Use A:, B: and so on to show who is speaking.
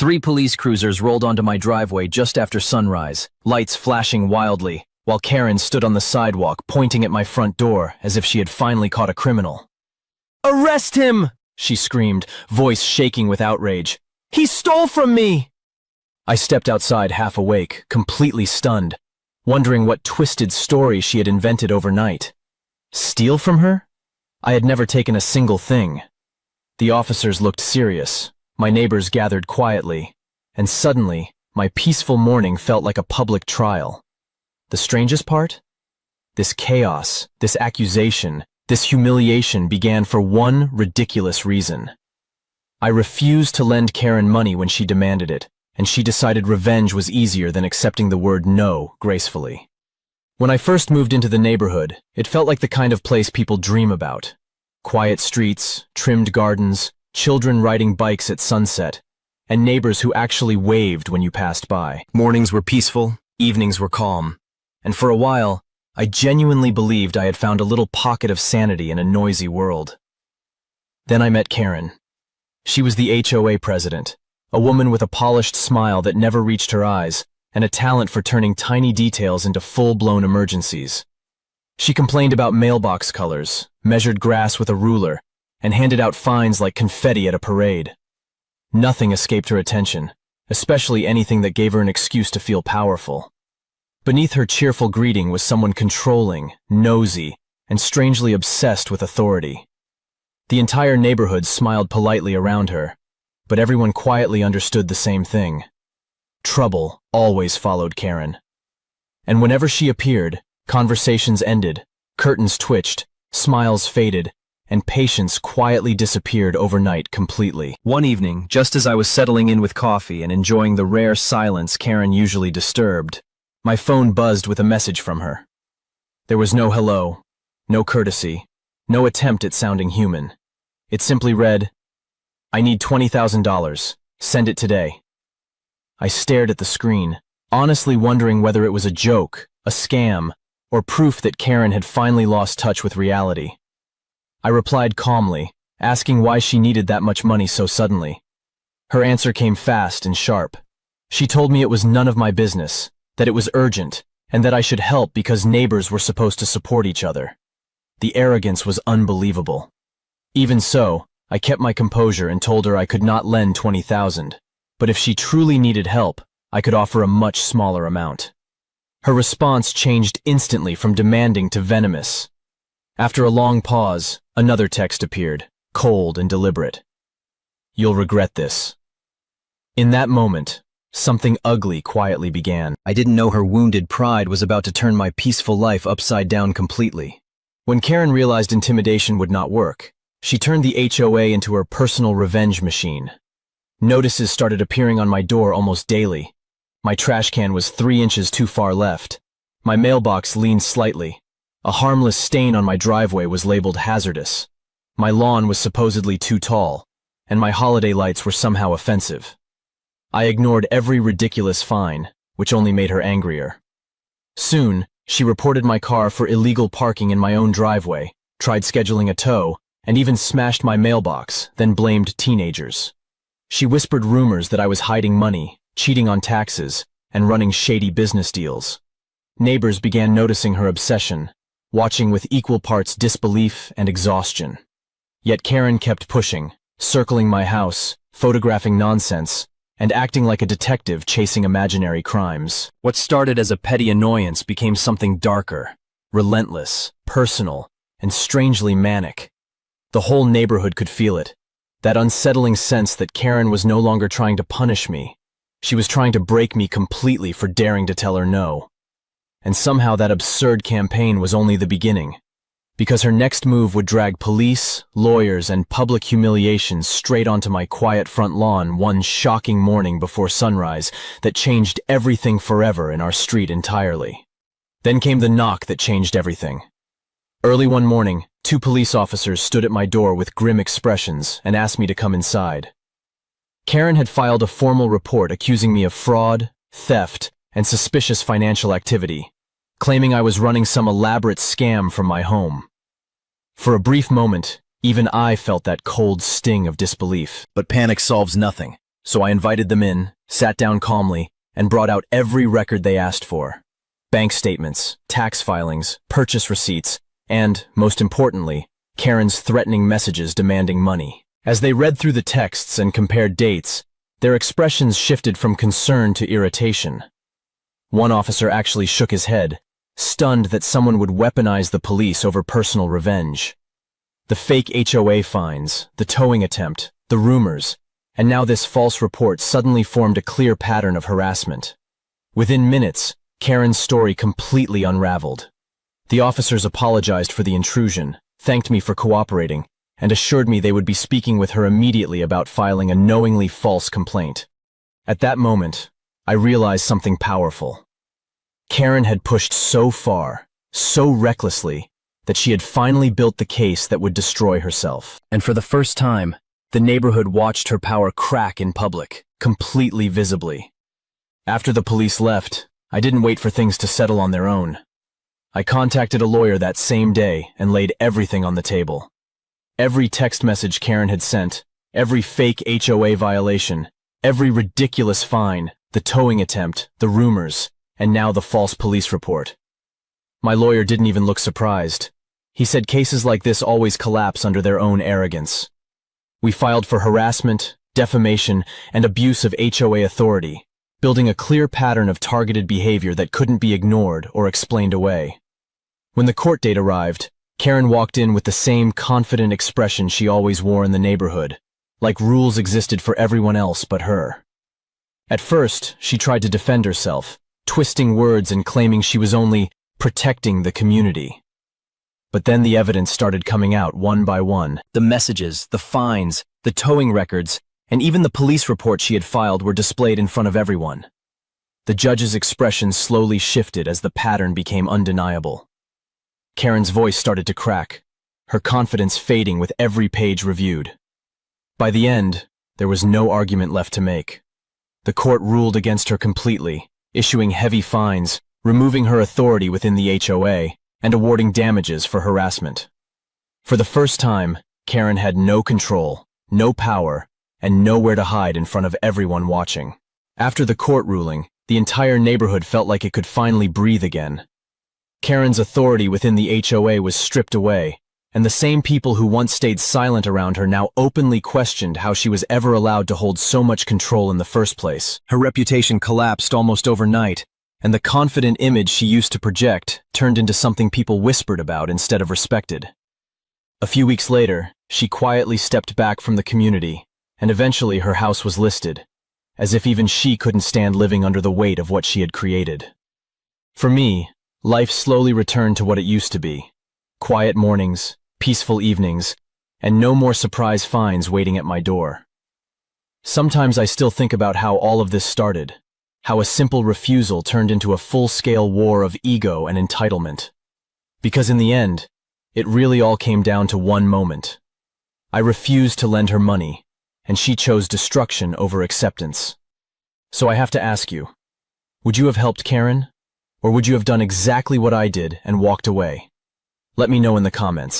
A: 3 police cruisers rolled onto my driveway just after sunrise, lights flashing wildly, while Karen stood on the sidewalk pointing at my front door as if she had finally caught a criminal. "Arrest him!" she screamed, voice shaking with outrage. "He stole from me!" I stepped outside half awake, completely stunned, wondering what twisted story she had invented overnight. Steal from her? I had never taken a single thing. The officers looked serious, my neighbors gathered quietly, and suddenly, my peaceful morning felt like a public trial. The strangest part? This chaos, this accusation, this humiliation began for one ridiculous reason. I refused to lend Karen money when she demanded it, and she decided revenge was easier than accepting the word no gracefully. When I first moved into the neighborhood, it felt like the kind of place people dream about. Quiet streets, trimmed gardens, children riding bikes at sunset, and neighbors who actually waved when you passed by. Mornings were peaceful, evenings were calm, and for a while, I genuinely believed I had found a little pocket of sanity in a noisy world. Then I met Karen. She was the HOA president, a woman with a polished smile that never reached her eyes, and a talent for turning tiny details into full-blown emergencies. She complained about mailbox colors, measured grass with a ruler, and handed out fines like confetti at a parade. Nothing escaped her attention, especially anything that gave her an excuse to feel powerful. Beneath her cheerful greeting was someone controlling, nosy, and strangely obsessed with authority. The entire neighborhood smiled politely around her, but everyone quietly understood the same thing. Trouble always followed Karen. And whenever she appeared, conversations ended, curtains twitched, smiles faded, and patience quietly disappeared overnight completely. One evening, just as I was settling in with coffee and enjoying the rare silence Karen usually disturbed, my phone buzzed with a message from her. There was no hello, no courtesy, no attempt at sounding human. It simply read, "I need $20,000. Send it today." I stared at the screen, honestly wondering whether it was a joke, a scam, or proof that Karen had finally lost touch with reality. I replied calmly, asking why she needed that much money so suddenly. Her answer came fast and sharp. She told me it was none of my business, that it was urgent, and that I should help because neighbors were supposed to support each other. The arrogance was unbelievable. Even so, I kept my composure and told her I could not lend $20,000, but if she truly needed help, I could offer a much smaller amount. Her response changed instantly from demanding to venomous. After a long pause, another text appeared, cold and deliberate. "You'll regret this." In that moment, something ugly quietly began. I didn't know her wounded pride was about to turn my peaceful life upside down completely. When Karen realized intimidation would not work, she turned the HOA into her personal revenge machine. Notices started appearing on my door almost daily. My trash can was 3 inches too far left. My mailbox leaned slightly. A harmless stain on my driveway was labeled hazardous. My lawn was supposedly too tall, and my holiday lights were somehow offensive. I ignored every ridiculous fine, which only made her angrier. Soon, she reported my car for illegal parking in my own driveway, tried scheduling a tow, and even smashed my mailbox, then blamed teenagers. She whispered rumors that I was hiding money, cheating on taxes, and running shady business deals. Neighbors began noticing her obsession, watching with equal parts disbelief and exhaustion. Yet Karen kept pushing, circling my house, photographing nonsense, and acting like a detective chasing imaginary crimes. What started as a petty annoyance became something darker, relentless, personal, and strangely manic. The whole neighborhood could feel it, that unsettling sense that Karen was no longer trying to punish me. She was trying to break me completely for daring to tell her no. And somehow that absurd campaign was only the beginning, because her next move would drag police, lawyers, and public humiliation straight onto my quiet front lawn one shocking morning before sunrise that changed everything forever in our street entirely. Then came the knock that changed everything. Early one morning, 2 police officers stood at my door with grim expressions and asked me to come inside. Karen had filed a formal report accusing me of fraud, theft, and suspicious financial activity, claiming I was running some elaborate scam from my home. For a brief moment, even I felt that cold sting of disbelief. But panic solves nothing. So I invited them in, sat down calmly, and brought out every record they asked for. Bank statements, tax filings, purchase receipts, and, most importantly, Karen's threatening messages demanding money. As they read through the texts and compared dates, their expressions shifted from concern to irritation. One officer actually shook his head, stunned that someone would weaponize the police over personal revenge. The fake HOA fines, the towing attempt, the rumors, and now this false report suddenly formed a clear pattern of harassment. Within minutes, Karen's story completely unraveled. The officers apologized for the intrusion, thanked me for cooperating, and assured me they would be speaking with her immediately about filing a knowingly false complaint. At that moment, I realized something powerful. Karen had pushed so far, so recklessly, that she had finally built the case that would destroy herself. And for the first time, the neighborhood watched her power crack in public, completely visibly. After the police left, I didn't wait for things to settle on their own. I contacted a lawyer that same day and laid everything on the table. Every text message Karen had sent, every fake HOA violation, every ridiculous fine, the towing attempt, the rumors, and now the false police report. My lawyer didn't even look surprised. He said cases like this always collapse under their own arrogance. We filed for harassment, defamation, and abuse of HOA authority, building a clear pattern of targeted behavior that couldn't be ignored or explained away. When the court date arrived, Karen walked in with the same confident expression she always wore in the neighborhood, like rules existed for everyone else but her. At first, she tried to defend herself, twisting words and claiming she was only protecting the community. But then the evidence started coming out one by one. The messages, the fines, the towing records, and even the police report she had filed were displayed in front of everyone. The judge's expression slowly shifted as the pattern became undeniable. Karen's voice started to crack, her confidence fading with every page reviewed. By the end, there was no argument left to make. The court ruled against her completely, issuing heavy fines, removing her authority within the HOA, and awarding damages for harassment. For the first time, Karen had no control, no power, and nowhere to hide in front of everyone watching. After the court ruling, the entire neighborhood felt like it could finally breathe again. Karen's authority within the HOA was stripped away, and the same people who once stayed silent around her now openly questioned how she was ever allowed to hold so much control in the first place. Her reputation collapsed almost overnight, and the confident image she used to project turned into something people whispered about instead of respected. A few weeks later, she quietly stepped back from the community, and eventually her house was listed, as if even she couldn't stand living under the weight of what she had created. For me, life slowly returned to what it used to be: quiet mornings, peaceful evenings, and no more surprise fines waiting at my door. Sometimes I still think about how all of this started, how a simple refusal turned into a full-scale war of ego and entitlement. Because in the end, it really all came down to one moment. I refused to lend her money, and she chose destruction over acceptance. So I have to ask you, would you have helped Karen? Or would you have done exactly what I did and walked away? Let me know in the comments.